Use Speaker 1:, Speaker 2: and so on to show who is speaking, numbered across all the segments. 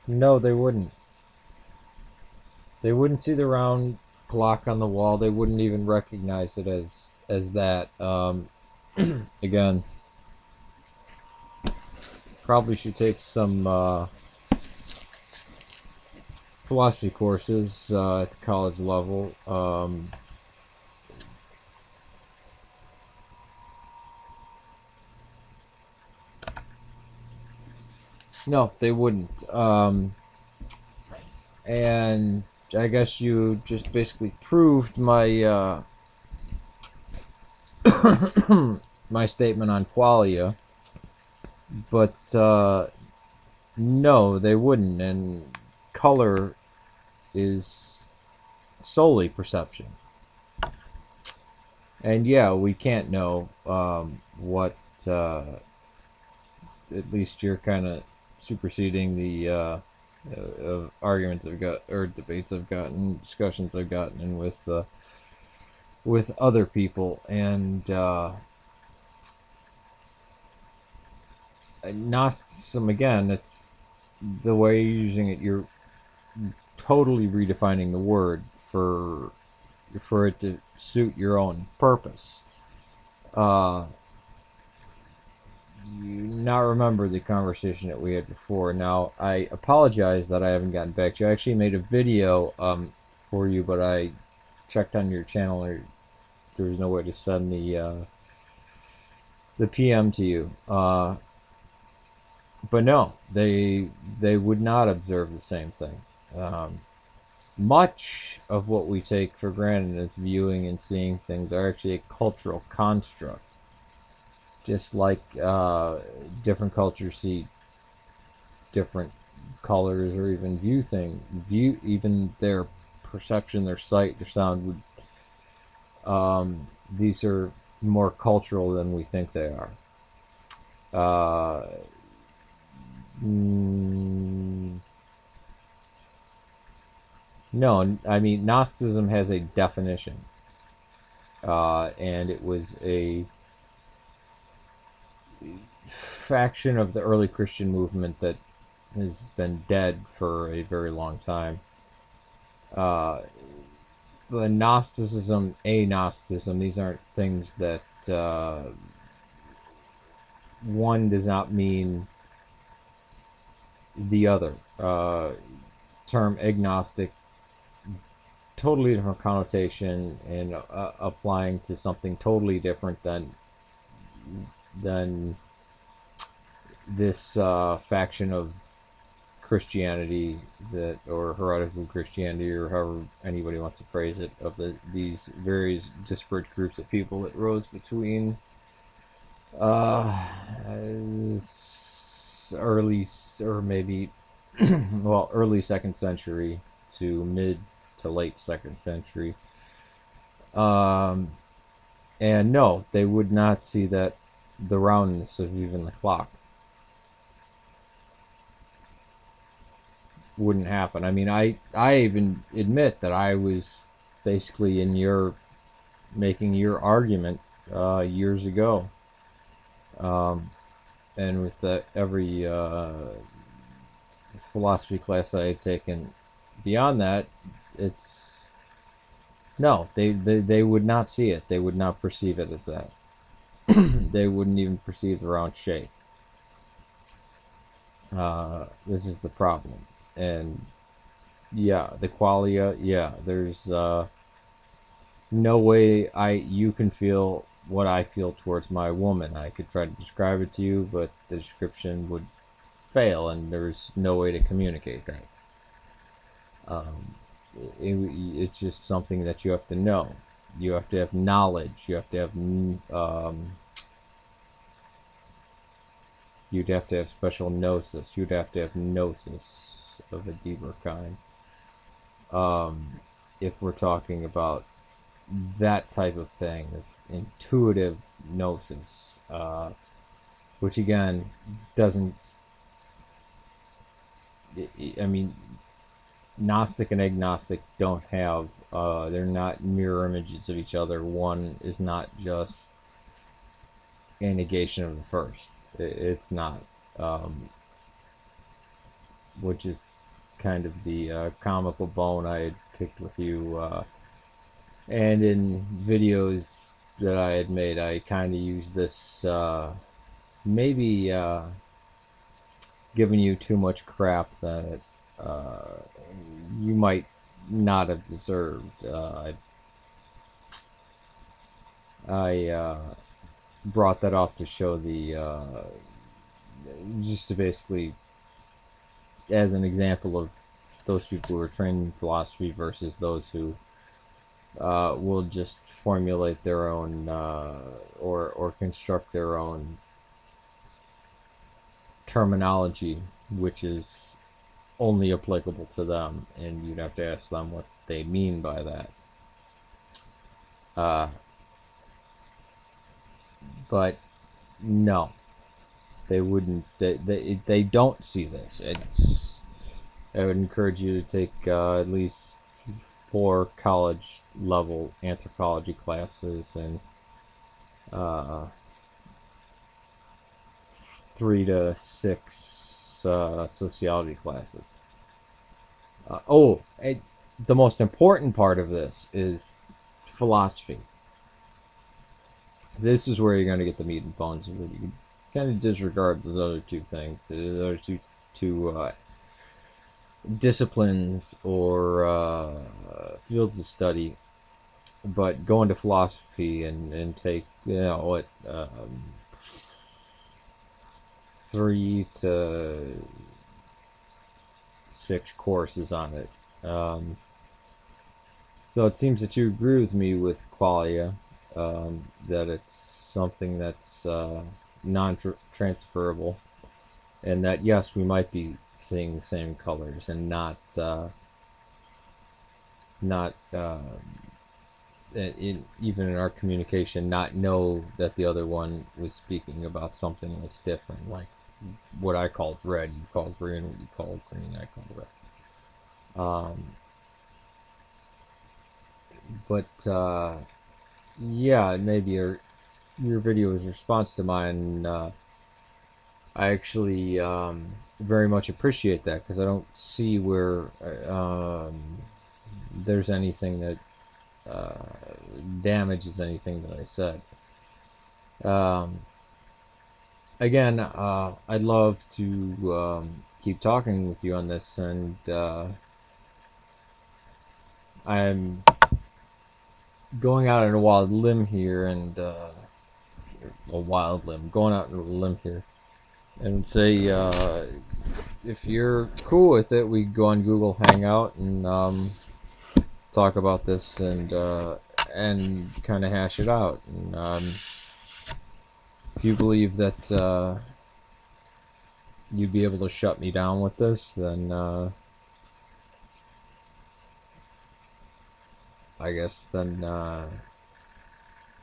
Speaker 1: No, they wouldn't. They wouldn't see the round clock on the wall. They wouldn't even recognize it as that. Again, probably should take some philosophy courses at the college level. No, they wouldn't. And I guess you just basically proved my my statement on qualia, but no, they wouldn't. And color is solely perception. And yeah, we can't know what. At least you're kind of superseding the arguments I've got, or debates I've gotten, discussions I've gotten in with other people, and Gnosticism again. It's the way you're using it. You're totally redefining the word for it to suit your own purpose. You not remember the conversation that we had before. Now, I apologize that I haven't gotten back to you. I actually made a video for you, but I checked on your channel, and there was no way to send the PM to you. But no, they would not observe the same thing. Much of what we take for granted as viewing and seeing things are actually a cultural construct. Just like different cultures see different colors, or even view even their perception, their sight, their sound would. These are more cultural than we think they are. No, I mean Gnosticism has a definition, and it was a faction of the early Christian movement that has been dead for a very long time. The Gnosticism, agnosticism, these aren't things that one does not mean the other. Term agnostic, totally different connotation, and applying to something totally different than this faction of Christianity, that, or heretical Christianity, or however anybody wants to phrase it, of these various disparate groups of people that rose between early, or maybe well, early second century to mid to late second century. And no, they would not see that the roundness of even the clock wouldn't happen. I mean, I even admit that I was basically in your making your argument years ago, and with every philosophy class I had taken beyond that, it's no, they would not see it. They would not perceive it as that. They wouldn't even perceive the round shape. This is the problem. And yeah, the qualia, yeah, there's no way you can feel what I feel towards my woman. I could try to describe it to you, but the description would fail, and there's no way to communicate that. It's just something that you have to know. You have to have knowledge. You have to have you'd have to have special gnosis. You'd have to have gnosis of a deeper kind. If we're talking about that type of thing, of intuitive gnosis, which again doesn't. I mean, Gnostic and agnostic don't have. They're not mirror images of each other. One is not just a negation of the first. It's not. Which is kind of the comical bone I had picked with you, and in videos that I had made, I kind of used this, maybe giving you too much crap that you might not have deserved. I brought that up to show just to basically, as an example of those people who are trained in philosophy versus those who will just formulate their own or construct their own terminology, which is only applicable to them, and you'd have to ask them what they mean by that. But no, they wouldn't. They don't see this. I would encourage you to take at least 4 college level anthropology classes and 3 to 6 sociology classes. The most important part of this is philosophy. This is where you're going to get the meat and bones of it. You can kind of disregard those other 2 things, the other two disciplines or fields of study, but go into philosophy and take 3 to 6 courses on it. So it seems that you agree with me with Qualia, that it's something that's non-transferable, and that yes, we might be seeing the same colors and not even in our communication, not know that the other one was speaking about something that's different, like what I called red, you called green, what you called green, I called red. Yeah, maybe your video is a response to mine. I actually very much appreciate that, because I don't see where there's anything that damages anything that I said. Again, I'd love to keep talking with you on this, and I'm going out on a wild limb here, and going out on a limb here, and say if you're cool with it, we go on Google Hangout and talk about this and kind of hash it out. And if you believe that you'd be able to shut me down with this, then I guess then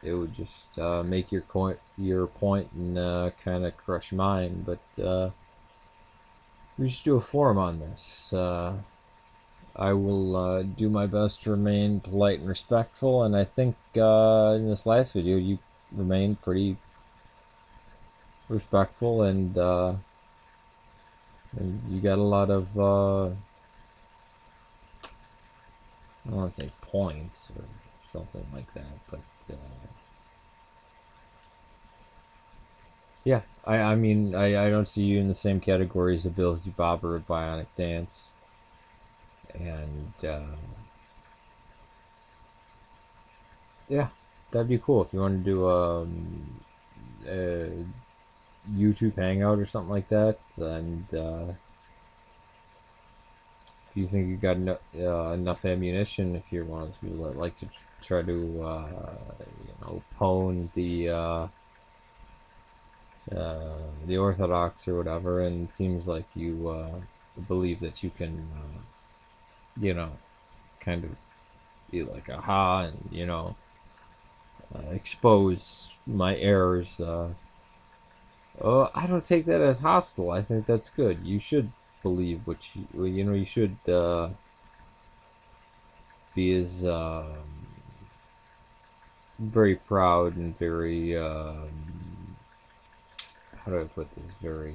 Speaker 1: it would just make your point and kind of crush mine. But we should do a forum on this. I will do my best to remain polite and respectful, and I think in this last video you remained pretty respectful, and you got a lot of I don't want to say points or something like that, but yeah, I mean, I don't see you in the same categories of Bills Du Bobber or Bionic Dance, and yeah, that'd be cool if you want to do a YouTube hangout or something like that. And if you think you got enough ammunition, if you're one of those people that like to try to pwn the Orthodox or whatever, and it seems like you believe that you can kind of be like, aha, and expose my errors. I don't take that as hostile. I think that's good. You should believe what you should be as very proud and very how do I put this, very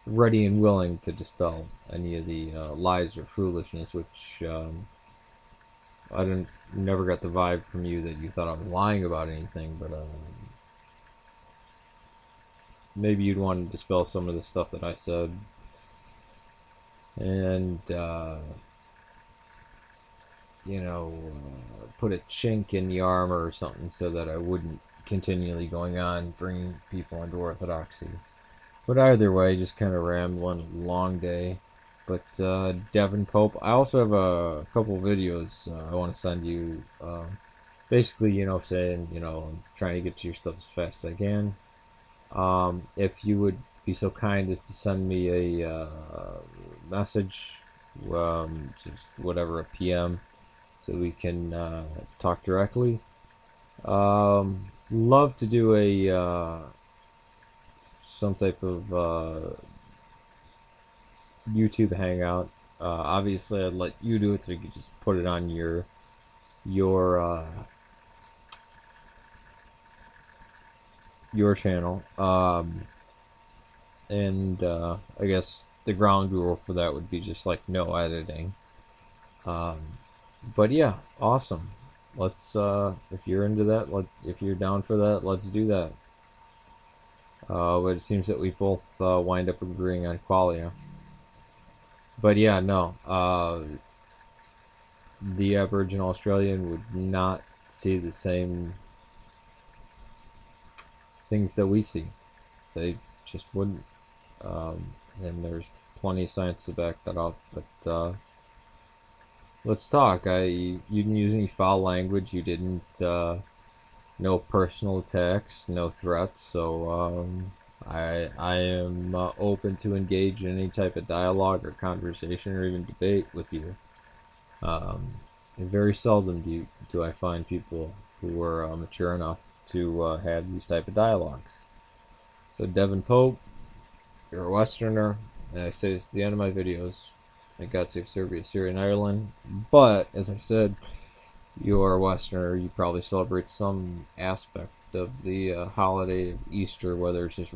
Speaker 1: ready and willing to dispel any of the lies or foolishness, which I didn't never got the vibe from you that you thought I was lying about anything, but maybe you'd want to dispel some of the stuff that I said, and put a chink in the armor or something so that I wouldn't continually going on bringing people into orthodoxy. But either way, just kind of rambling, long day. But toDevonPope, I also have a couple videos I want to send you. Basically, saying, I'm trying to get to your stuff as fast as I can. If you would be so kind as to send me a message, just whatever, a PM, so we can talk directly. Love to do a some type of YouTube hangout. Obviously, I'd let you do it so you could just put it on your channel. And I guess the ground rule for that would be just like no editing. But yeah, awesome. Let's if you're into that, if you're down for that, let's do that. But it seems that we both wind up agreeing on Qualia. But yeah, no. The Aboriginal Australian would not see the same things that we see. They just wouldn't. And there's plenty of science to back that up. But let's talk. You didn't use any foul language. You didn't. No personal attacks, no threats. So I am open to engage in any type of dialogue or conversation or even debate with you. And very seldom do I find people who are mature enough to have these type of dialogues. So toDevonPope, you're a Westerner, and I say this at the end of my videos. Thank God save Serbia, Syria, and Ireland. But as I said, you're a Westerner. You probably celebrate some aspect of the holiday of Easter, whether it's just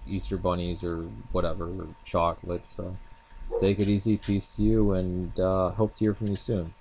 Speaker 1: Easter bunnies or whatever, or chocolate. So take it easy. Peace to you, and hope to hear from you soon.